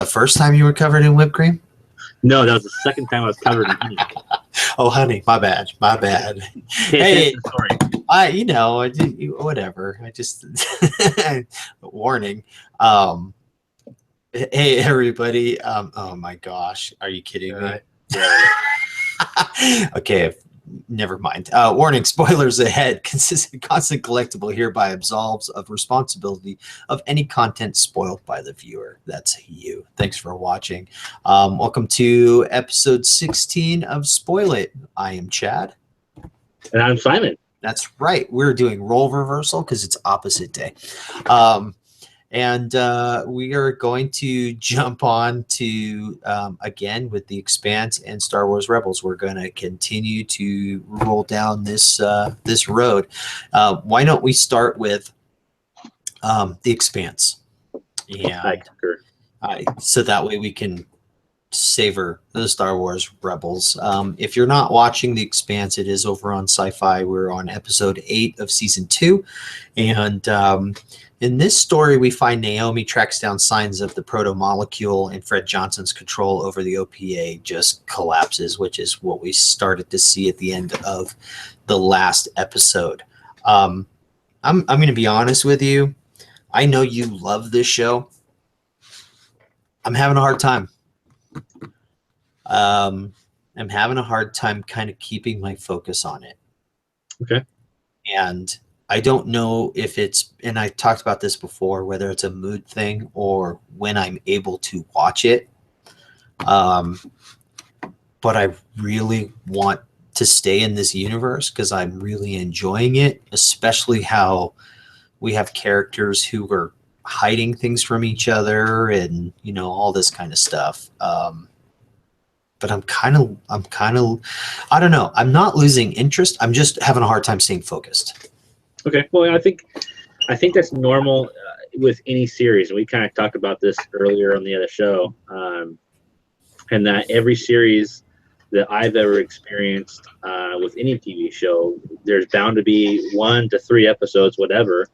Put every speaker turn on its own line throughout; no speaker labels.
The first time you were covered in whipped cream?
No, that was the second time I was covered in honey.
Oh, honey, my bad.
Hey,
Hey,
sorry.
whatever. I just warning. Um, hey, everybody. Oh my gosh, are you kidding me? Okay, never mind. Warning: spoilers ahead. Constant collectible hereby absolves of responsibility of any content spoiled by the viewer. That's you. Thanks for watching. Welcome to episode 16 of Spoil It. I am Chad.
And I'm Simon.
That's right. We're doing role reversal because it's opposite day. And we are going to jump on to, again, with the Expanse and Star Wars Rebels. We're going to continue to roll down this road. Why don't we start with the Expanse? And so that way we can savor the Star Wars Rebels. If you're not watching the Expanse, it is over on Sci-Fi. We're on episode 8 of season 2. And in this story, we find Naomi tracks down signs of the protomolecule, and Fred Johnson's control over the OPA just collapses, which is what we started to see at the end of the last episode. I'm going to be honest with you. I know you love this show. I'm having a hard time. I'm having a hard time kind of keeping my focus on it.
Okay.
And I don't know if it's, and I talked about this before, whether it's a mood thing or when I'm able to watch it. But I really want to stay in this universe because I'm really enjoying it, especially how we have characters who are hiding things from each other and, you know, all this kind of stuff. But I'm kind of, I don't know. I'm not losing interest. I'm just having a hard time staying focused.
Okay. Well, I think that's normal with any series. And we kind of talked about this earlier on the other show. And that every series that I've ever experienced with any TV show, there's bound to be 1 to 3 episodes, whatever,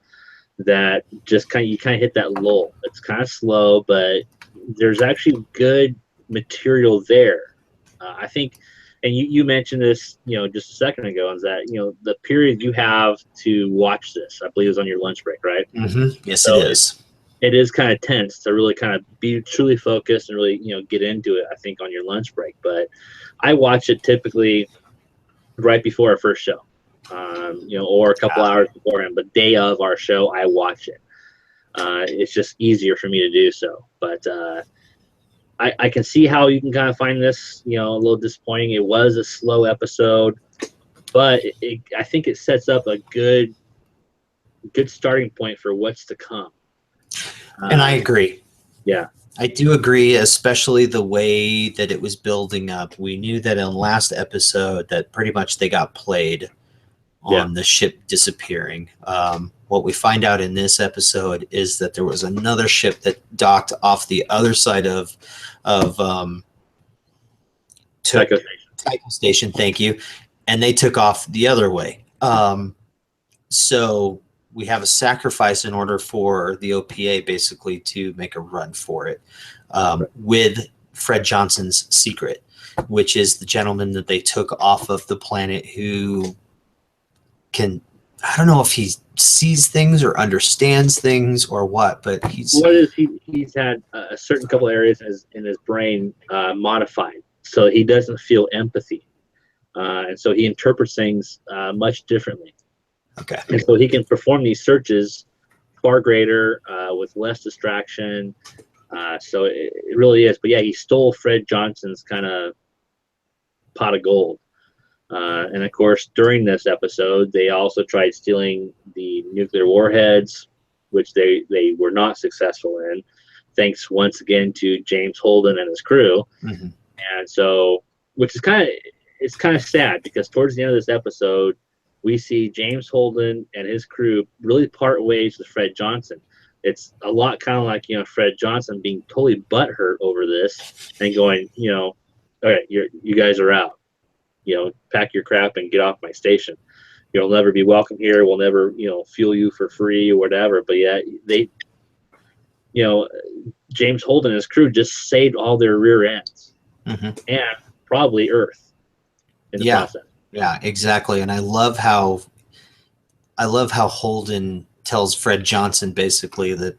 that just you kind of hit that lull. It's kind of slow, but there's actually good material there. I think, and you mentioned this, just a second ago, is that, the period you have to watch this, I believe, is on your lunch break, right?
Mm-hmm. Yes, so it is.
It is kind of tense to really kind of be truly focused and really, get into it, I think, on your lunch break. But I watch it typically right before our first show, or a couple hours beforehand. But day of our show, I watch it. It's just easier for me to do so. But I can see how you can kind of find this, a little disappointing. It was a slow episode, but I think it sets up a good starting point for what's to come.
And I agree.
Yeah.
I do agree, especially the way that it was building up. We knew that in last episode that pretty much they got played on the ship disappearing. What we find out in this episode is that there was another ship that docked off the other side of
Tycho
Station. Thank you. And they took off the other way. So we have a sacrifice in order for the OPA basically to make a run for it with Fred Johnson's secret, which is the gentleman that they took off of the planet who can, I don't know if he sees things or understands things or what, but he's
had a certain couple areas in his brain modified, so he doesn't feel empathy, and so he interprets things much differently.
Okay.
And so he can perform these searches far greater with less distraction. So it really is. But yeah, he stole Fred Johnson's kind of pot of gold. And of course, during this episode, they also tried stealing the nuclear warheads, which they were not successful in, thanks once again to James Holden and his crew.
Mm-hmm.
And so, which is kind of sad, because towards the end of this episode, we see James Holden and his crew really part ways with Fred Johnson. It's a lot kind of like, Fred Johnson being totally butthurt over this and going, all right, you guys are out. Pack your crap and get off my station. You'll never be welcome here. We'll never, fuel you for free or whatever. But yeah, they, James Holden and his crew just saved all their rear ends and probably Earth in the process.
Yeah, exactly. And I love how Holden tells Fred Johnson basically that,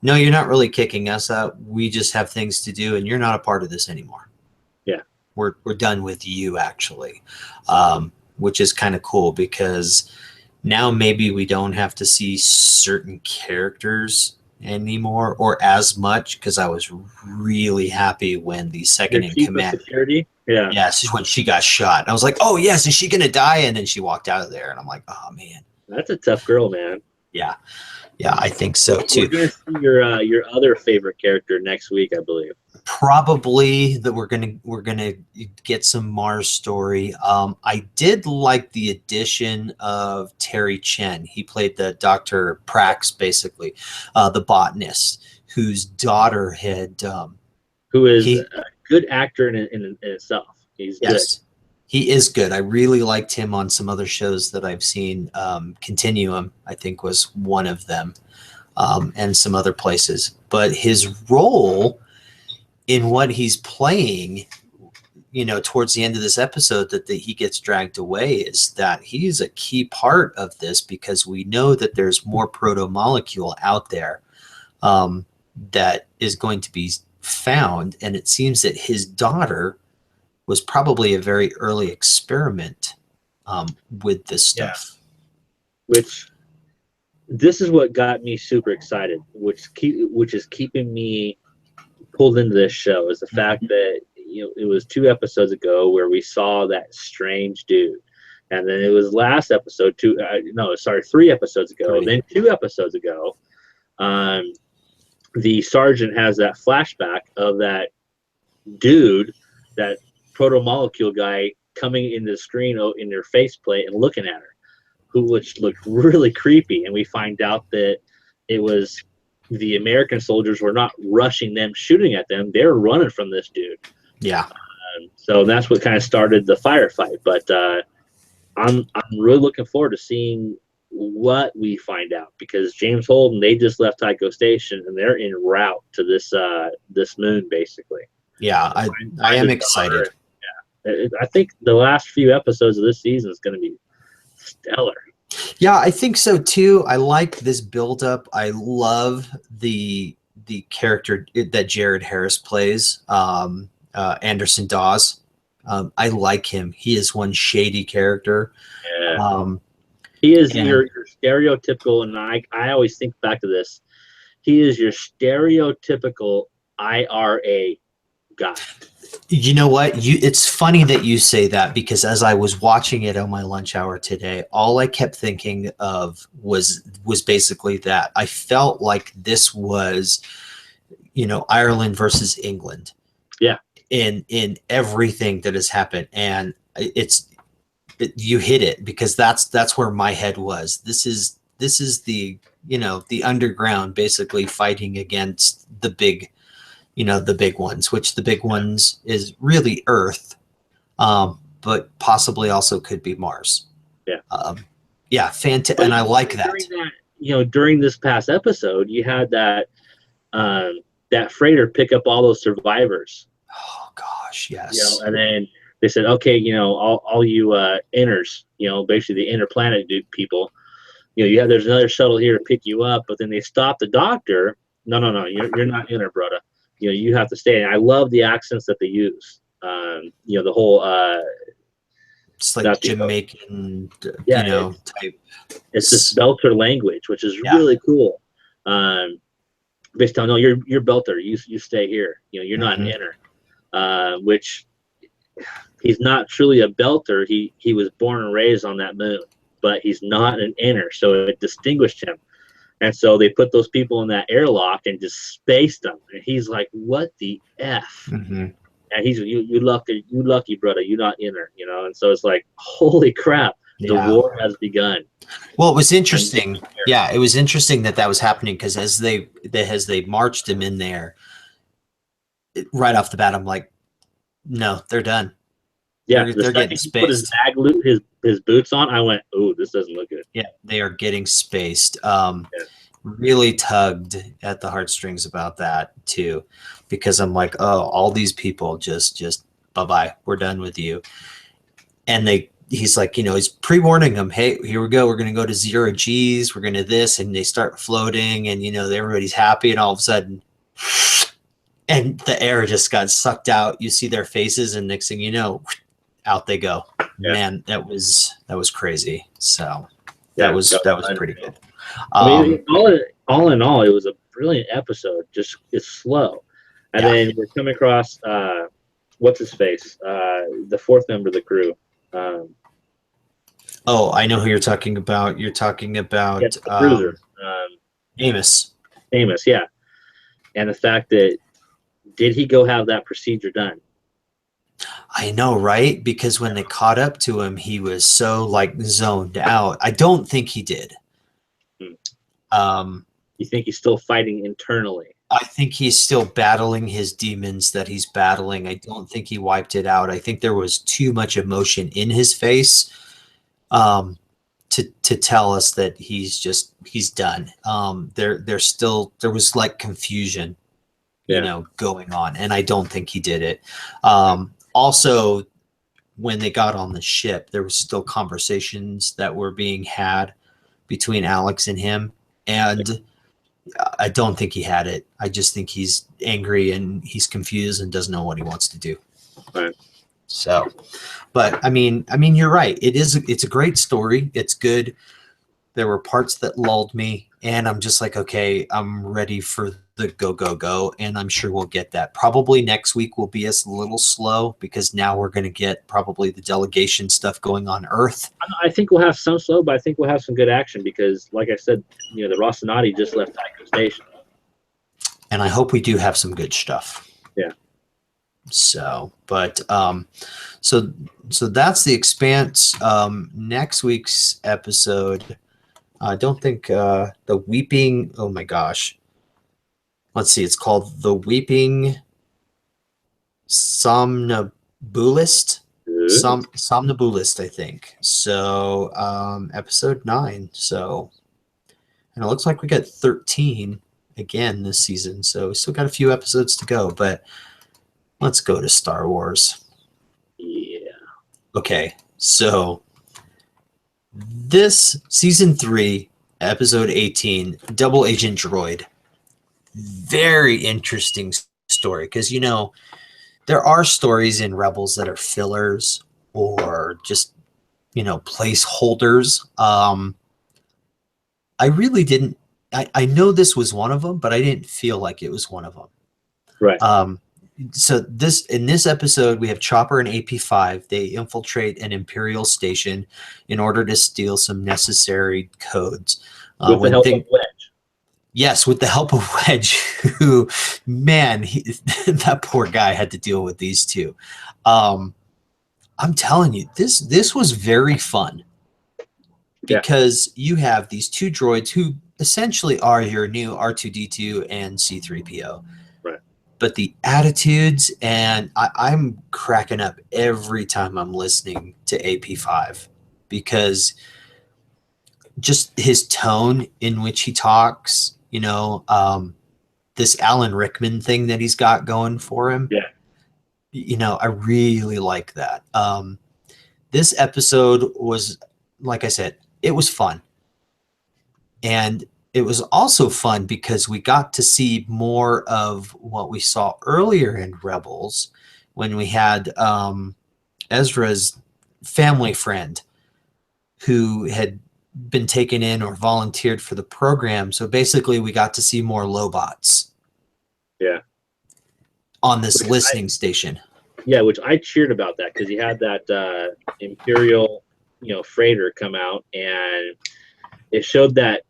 no, you're not really kicking us out. We just have things to do, and you're not a part of this anymore.
Yeah,
we're done with you, actually, which is kind of cool because now maybe we don't have to see certain characters anymore or as much, because I was really happy when the second in command
security. Yeah.
Yes, when she got shot. I was like, oh yes, is she gonna die? And then she walked out of there, and I'm like, oh man.
That's a tough girl, man.
Yeah. Yeah, I think so too.
We're gonna see your other favorite character next week, I believe.
Probably that we're gonna get some Mars story. I did like the addition of Terry Chen. He played the Dr. Prax, basically, the botanist, whose daughter had
who is a good actor in itself. He's good.
He is good. I really liked him on some other shows that I've seen. Continuum, I think, was one of them, and some other places. But his role in what he's playing, towards the end of this episode that he gets dragged away, is that he's a key part of this, because we know that there's more protomolecule out there that is going to be found. And it seems that his daughter was probably a very early experiment with this stuff.
Which this is what got me super excited, which is keeping me pulled into this show, is the fact that it was 2 episodes ago where we saw that strange dude, and then it was last episode 3 episodes ago, then 2 episodes ago, the sergeant has that flashback of that dude, that protomolecule guy, coming in the screen in their faceplate and looking at her, which looked really creepy. And we find out that it was the American soldiers were not rushing them, shooting at them. They were running from this dude.
Yeah.
So that's what kind of started the firefight. But I'm really looking forward to seeing what we find out, because James Holden, they just left Tycho Station and they're en route to this moon, basically.
Yeah, I am excited.
Yeah, I think the last few episodes of this season is going to be stellar.
Yeah, I think so too. I like this buildup. I love the character that Jared Harris plays, Anderson Dawes. I like him. He is one shady character.
Yeah. He is your stereotypical, and I always think back to this. He is your stereotypical IRA guy.
You know what? It's funny that you say that, because as I was watching it on my lunch hour today, all I kept thinking of was basically that. I felt like this was, Ireland versus England.
Yeah.
In everything that has happened, and you hit it, because that's where my head was. This is the the underground basically fighting against the big ones, which the big ones is really Earth, but possibly also could be Mars. Yeah. Fantastic. And I like that.
During this past episode, you had that freighter pick up all those survivors.
Oh gosh, yes.
And then they said, okay, all you inners, basically the interplanet people, there's another shuttle here to pick you up, but then they stopped the doctor. No, you're not inner, brother. You have to stay. And I love the accents that they use. The whole
it's like Jamaican, type.
It's this Belter language, which is really cool. Based on, no, you're Belter. You stay here. You're not an inner. Which he's not truly a Belter. He was born and raised on that moon, but he's not an inner. So it distinguished him. And so they put those people in that airlock and just spaced them. And he's like, "What the f?" And he's you lucky brother, you're not inner, And so it's like, holy crap, the war has begun.
Well, it was interesting. Yeah, it was interesting that was happening, because as they marched him in there, right off the bat, I'm like, no, they're done.
Yeah,
they're getting spaced.
Put his boots on, I went, "Oh, this doesn't look good."
Yeah, they are getting spaced. really tugged at the heartstrings about that too, because I'm like, oh, all these people just bye-bye, we're done with you. And he's like, he's pre-warning them, hey, here we go, we're going to go to 0 G's, we're going to this, and they start floating, and everybody's happy, and all of a sudden, and the air just got sucked out. You see their faces, and next thing you know, out they go.
Yeah.
Man, that was crazy. So
Yeah,
that was pretty good.
I mean, all in all, it was a brilliant episode. Just it's slow, and then we're coming across what's his face, the fourth member of the crew.
Oh, I know who you're talking about. You're talking about
the cruiser,
Amos.
Amos, yeah, and the fact that did he go have that procedure done?
I know, right? Because when they caught up to him, he was so like zoned out. I don't think he did.
You think he's still fighting internally?
I think he's still battling his demons that he's battling. I don't think he wiped it out. I think there was too much emotion in his face to tell us that he's done. There was like confusion, going on, and I don't think he did it. Also, when they got on the ship, there was still conversations that were being had between Alex and him, and I don't think he had it. I just think he's angry and he's confused and doesn't know what he wants to do.
Right.
So, but I mean, you're right. It's a great story. It's good. There were parts that lulled me, and I'm just like, okay, I'm ready for the go. And I'm sure we'll get that. Probably next week will be a little slow because now we're going to get probably the delegation stuff going on Earth.
I think we'll have some slow, but I think we'll have some good action because, like I said, the Rocinante just left Tycho Station.
And I hope we do have some good stuff.
Yeah.
So, but so that's the Expanse. Next week's episode, I don't think the Weeping. Oh my gosh. Let's see. It's called the Weeping Somnambulist. Somnambulist, I think. So, episode 9. So, and it looks like we got 13 again this season. So we still got a few episodes to go, but let's go to Star Wars.
Yeah.
Okay. So this season 3, episode 18, Double Agent Droid. Very interesting story because, there are stories in Rebels that are fillers or just, placeholders. I really didn't. I know this was one of them, but I didn't feel like it was one of them.
Right.
So in this episode, we have Chopper and AP5. They infiltrate an Imperial station in order to steal some necessary codes.
With the help of Wedge.
Yes, with the help of Wedge, who, man, that poor guy had to deal with these two. I'm telling you, this was very fun because you have these two droids who essentially are your new R2-D2 and C-3PO.
Right.
But the attitudes, and I'm cracking up every time I'm listening to AP5 because just his tone in which he talks, this Alan Rickman thing that he's got going for him.
Yeah.
I really like that. This episode was, like I said, it was fun. And it was also fun because we got to see more of what we saw earlier in Rebels when we had Ezra's family friend who had been taken in or volunteered for the program. So basically we got to see more Lobots.
Yeah.
On this listening station.
Yeah, which I cheered about that because you had that Imperial, freighter come out and it showed that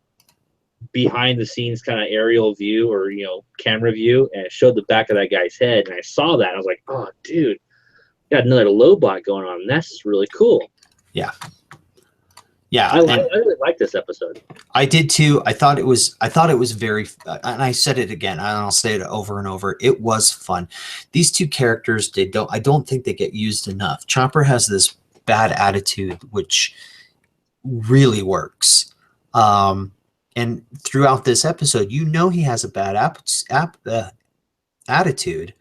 behind the scenes kind of aerial view or, camera view, and it showed the back of that guy's head. And I saw that. And I was like, oh, dude, got another Lobot going on. And that's really cool.
Yeah. Yeah,
I really like this episode.
I did too. I thought it was very, and I said it again, and I'll say it over and over. It was fun. These two characters, I don't think they get used enough. Chopper has this bad attitude, which really works. And And throughout this episode, you know he has a bad attitude,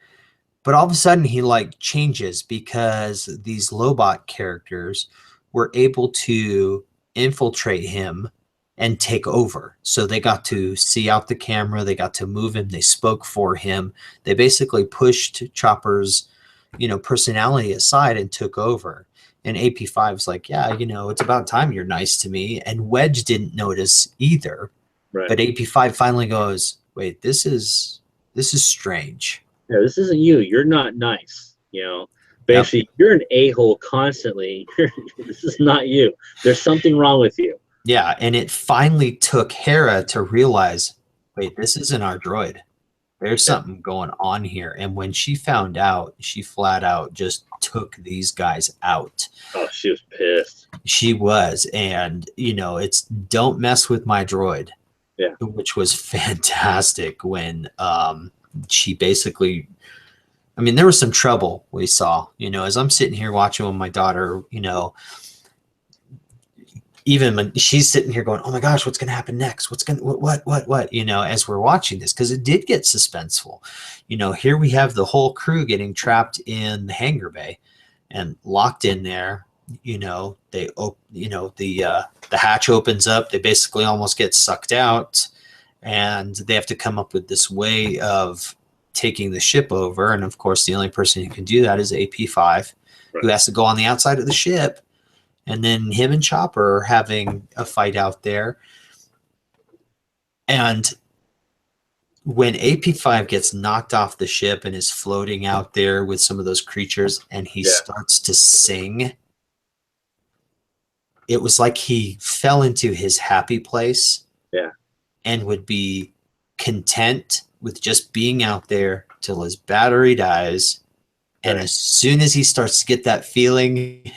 but all of a sudden he like changes because these Lobot characters were able to infiltrate him and take over. So they got to see out the camera, they got to move him, they spoke for him. They basically pushed Chopper's, personality aside and took over. And AP5's like, yeah, it's about time you're nice to me. And Wedge didn't notice either.
Right.
But AP5 finally goes, wait, this is strange.
Yeah, this isn't you. You're not nice. Basically, yep. You're an a-hole constantly. This is not you. There's something wrong with you.
Yeah, and it finally took Hera to realize, wait, this isn't our droid. There's something going on here. And when she found out, she flat out just took these guys out.
Oh, she was pissed.
She was. And, it's don't mess with my droid.
Yeah.
Which was fantastic when she basically, there was some trouble we saw, as I'm sitting here watching with my daughter, even when she's sitting here going, oh my gosh, what's going to happen next? What, as we're watching this, because it did get suspenseful. Here we have the whole crew getting trapped in the hangar bay and locked in there. The hatch opens up. They basically almost get sucked out, and they have to come up with this way of taking the ship over. And of course, the only person who can do that is AP5, right, who has to go on the outside of the ship. And then him and Chopper are having a fight out there. And when AP5 gets knocked off the ship and is floating out there with some of those creatures, and he starts to sing, it was like he fell into his happy place.
Yeah.
And would be content with just being out there till his battery dies. And as soon as he starts to get that feeling,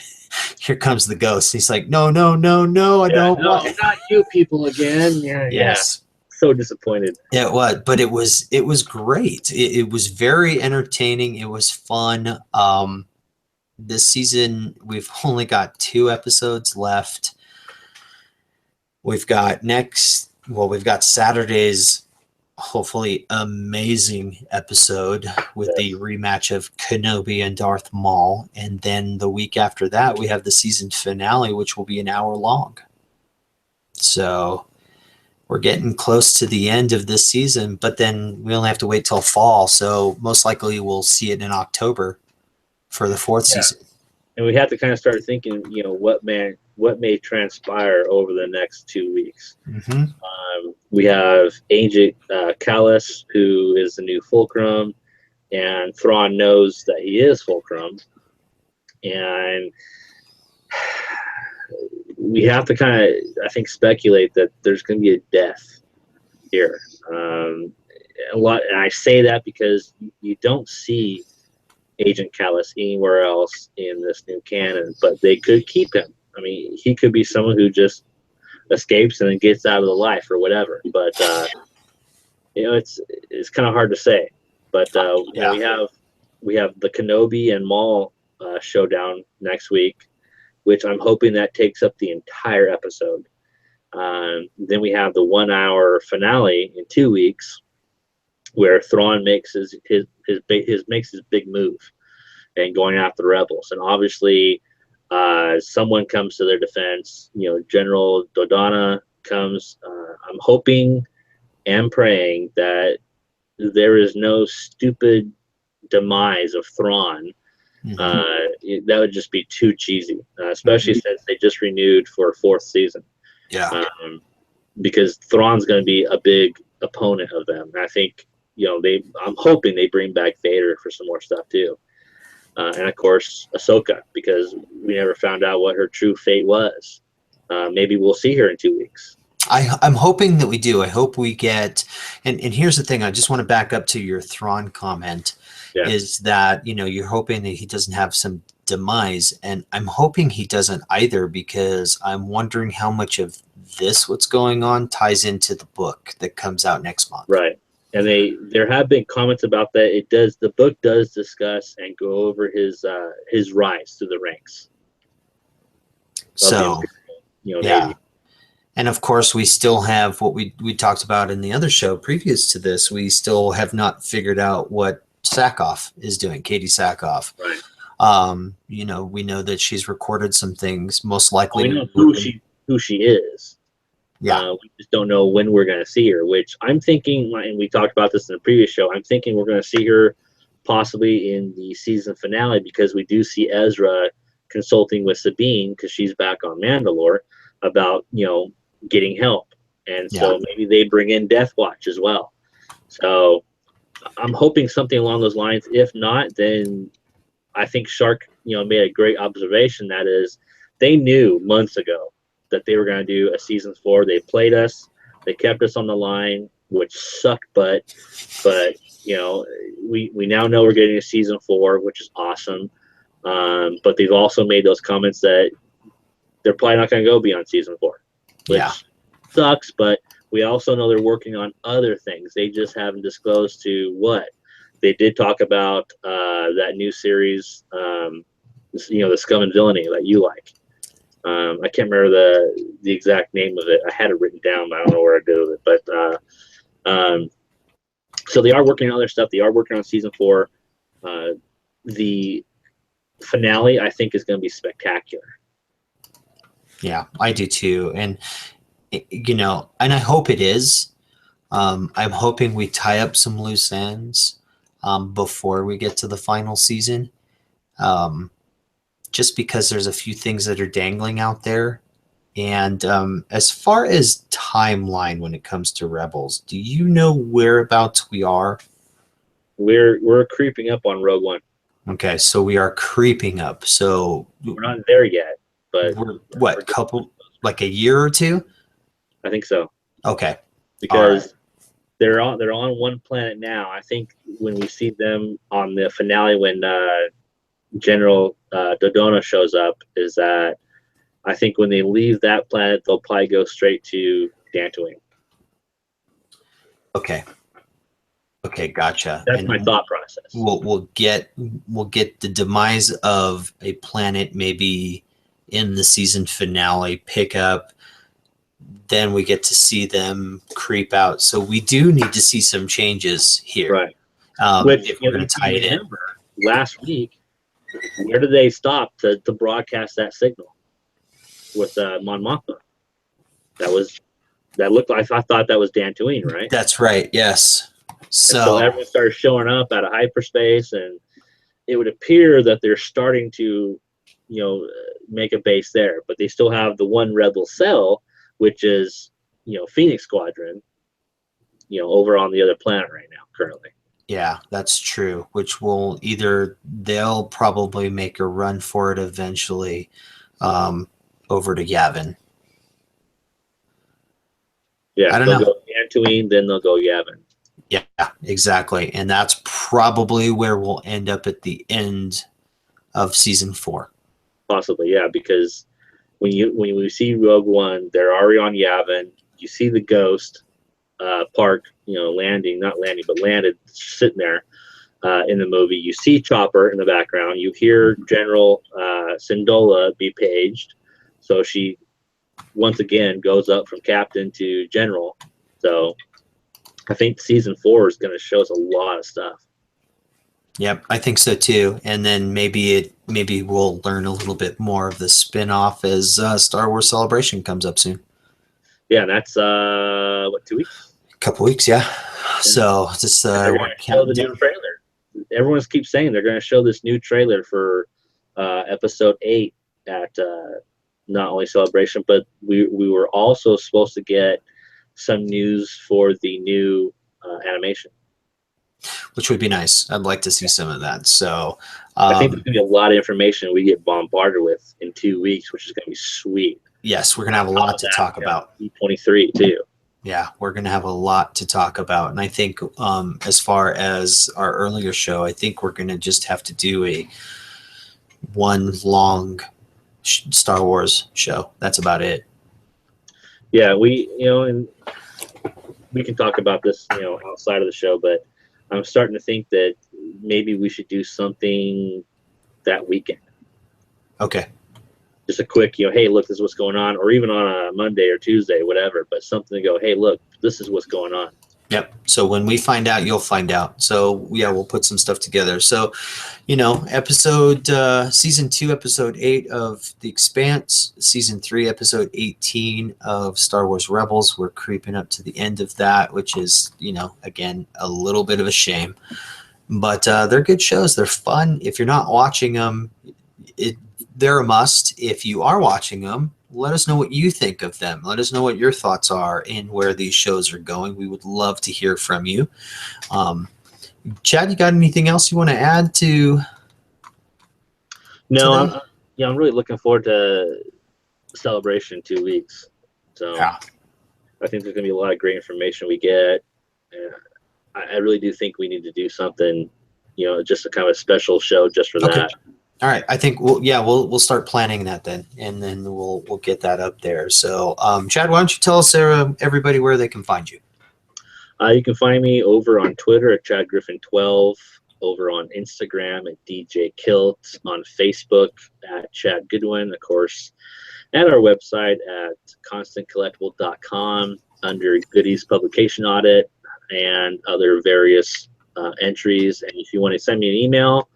here comes the ghost. He's like, no, I don't want.
Not you people again. Yeah.
Yes.
So disappointed.
It was, but it was great. It was very entertaining. It was fun. This season, we've only got 2 episodes left. We've got Saturday's hopefully amazing episode with the rematch of Kenobi and Darth Maul. And then the week after that, we have the season finale, which will be an hour long. So we're getting close to the end of this season, but then we only have to wait till fall. So most likely we'll see it in October for the 4th season.
And we have to kind of start thinking, what may transpire over the next 2 weeks.
Mm-hmm.
We have Agent Callus, who is the new Fulcrum, and Thrawn knows that he is Fulcrum. And we have to kind of, I think, speculate that there's going to be a death here. And I say that because you don't see Agent Callus anywhere else in this new canon, but they could keep him. He could be someone who just escapes and then gets out of the life or whatever. But it's kind of hard to say. But we have the Kenobi and Maul showdown next week, which I'm hoping that takes up the entire episode. Then we have the 1-hour finale in 2 weeks, where Thrawn makes his big move and going after the rebels. And obviously, someone comes to their defense. General Dodonna comes. I'm hoping and praying that there is no stupid demise of Thrawn. Mm-hmm. That would just be too cheesy, especially since they just renewed for a 4th season.
Yeah.
Because Thrawn's going to be a big opponent of them. And I think, I'm hoping they bring back Vader for some more stuff too. And of course, Ahsoka, because we never found out what her true fate was. Maybe we'll see her in 2 weeks.
I'm hoping that we do. I hope we get, and here's the thing, I just want to back up to your Thrawn comment, is that, you're hoping that he doesn't have some demise, and I'm hoping he doesn't either, because I'm wondering how much of what's going on ties into the book that comes out next month.
Right. And there have been comments about that. The book does discuss and go over his rise through the ranks.
So,
Navy.
And of course, we still have what we talked about in the other show previous to this. We still have not figured out what Sackhoff is doing, Katie Sackhoff.
Right.
You know, we know that she's recorded some things. Most
We
likely,
know who she is.
yeah,
We just don't know when we're going to see her. Which I'm thinking, and we talked about this in the previous show. I'm thinking we're going to see her possibly in the season finale, because we do see Ezra consulting with Sabine, because she's back on Mandalore, about getting help, and so maybe they bring in Death Watch as well. So I'm hoping something along those lines. If not, then I think Shark made a great observation. That is, they knew months ago that they were going to do a season 4. They played us. They kept us on the line, which sucked, but we now know we're getting a season 4, which is awesome. But they've also made those comments that they're probably not going to go beyond season 4, which sucks. But we also know they're working on other things. They just haven't disclosed to what. They did talk about that new series, the Scum and Villainy that you like. I can't remember the exact name of it. I had it written down, but I don't know where I did with it. But so they are working on other stuff. They are working on season 4. The finale, I think, is going to be spectacular.
Yeah, I do too. And and I hope it is. I'm hoping we tie up some loose ends before we get to the final season. Just because there's a few things that are dangling out there. And as far as timeline when it comes to Rebels, do you know whereabouts we are?
We're creeping up on Rogue One.
Okay, so we are creeping up. So
we're not there yet, but
we're like a year or two?
I think so.
Okay.
Because they're on one planet now. I think when we see them on the finale, when General Dodonna shows up, is that I think when they leave that planet, they'll probably go straight to Dantooine.
Okay, gotcha.
That's my thought process.
We'll get the demise of a planet maybe in the season finale, pick up. Then we get to see them creep out. So we do need to see some changes here.
Right.
Which, if we're going to tie it in.
Last week, where did they stop to broadcast that signal with Mon Mothma? That looked like, I thought that was Dantooine, right?
That's right. Yes.
So everyone started showing up out of hyperspace, and it would appear that they're starting to, make a base there, but they still have the one rebel cell, which is, Phoenix Squadron, over on the other planet right now, currently.
Yeah, that's true. Which they'll probably make a run for it eventually, over to Yavin.
Yeah, I don't know. Go Dantooine, then they'll go Yavin.
Yeah, exactly, and that's probably where we'll end up at the end of season 4.
Possibly, yeah, because when we see Rogue One, they're already on Yavin. You see the Ghost park, landed, sitting there in the movie. You see Chopper in the background. You hear General Syndulla be paged, so she once again goes up from captain to general. So I think season 4 is going to show us a lot of stuff.
Yep, I think so too. And then maybe we'll learn a little bit more of the spin-off as Star Wars Celebration comes up soon.
Yeah, that's 2 weeks?
A couple weeks, yeah. So just
show the new trailer. Everyone keeps saying they're going to show this new trailer for episode 8 at not only Celebration, but we were also supposed to get some news for the new animation,
which would be nice. I'd like to see some of that. So
I think there's going to be a lot of information we get bombarded with in 2 weeks, which is going to be sweet.
Yes, we're going to have a lot to talk about.
E23 too.
Yeah, we're going to have a lot to talk about. And I think as far as our earlier show, I think we're going to just have to do one long Star Wars show. That's about it.
Yeah, and we can talk about this, outside of the show, but I'm starting to think that maybe we should do something that weekend.
Okay.
just a quick, hey, look, this is what's going on, or even on a Monday or Tuesday, whatever, but something to go, hey, look, this is what's going on.
Yep. So when we find out, you'll find out. So yeah, we'll put some stuff together. So, season 2, episode 8 of The Expanse, season 3, episode 18 of Star Wars Rebels. We're creeping up to the end of that, which is, again, a little bit of a shame, but they're good shows. They're fun. If you're not watching them, they're a must. If you are watching them, let us know what you think of them. Let us know what your thoughts are and where these shows are going. We would love to hear from you. Chad, you got anything else you want to add to?
No, I'm really looking forward to Celebration in 2 weeks. So yeah. I think there's going to be a lot of great information we get. I really do think we need to do something, just a kind of a special show just for that.
All right, I think we'll start planning that then, and then we'll get that up there. So, Chad, why don't you tell us everybody where they can find you?
You can find me over on Twitter at ChadGriffin12, over on Instagram at DJ Kilt, on Facebook at Chad Goodwin, of course, at our website at ConstantCollectible.com under Goodies Publication Audit and other various entries. And if you want to send me an email,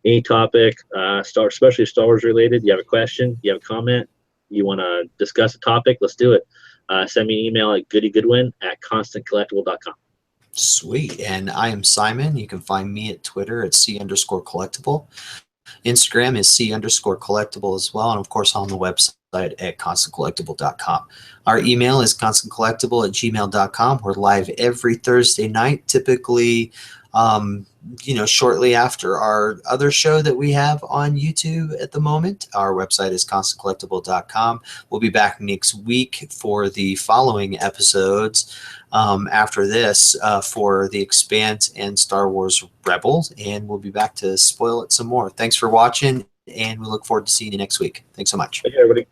any topic, especially Star Wars related, you have a question, you have a comment, you want to discuss a topic, let's do it. Send me an email at goodygoodwin@constantcollectible.com.
Sweet. And I am Simon. You can find me at Twitter at C_collectible. Instagram is C_collectible as well. And of course, on the website at constantcollectible.com. Our email is constantcollectible@gmail.com. We're live every Thursday night, typically shortly after our other show that we have on YouTube at the moment. Our website is constantcollectible.com. We'll be back next week for the following episodes after this for The Expanse and Star Wars Rebels, and we'll be back to spoil it some more. Thanks for watching, and we look forward to seeing you next week. Thanks so much.
Thank you, everybody.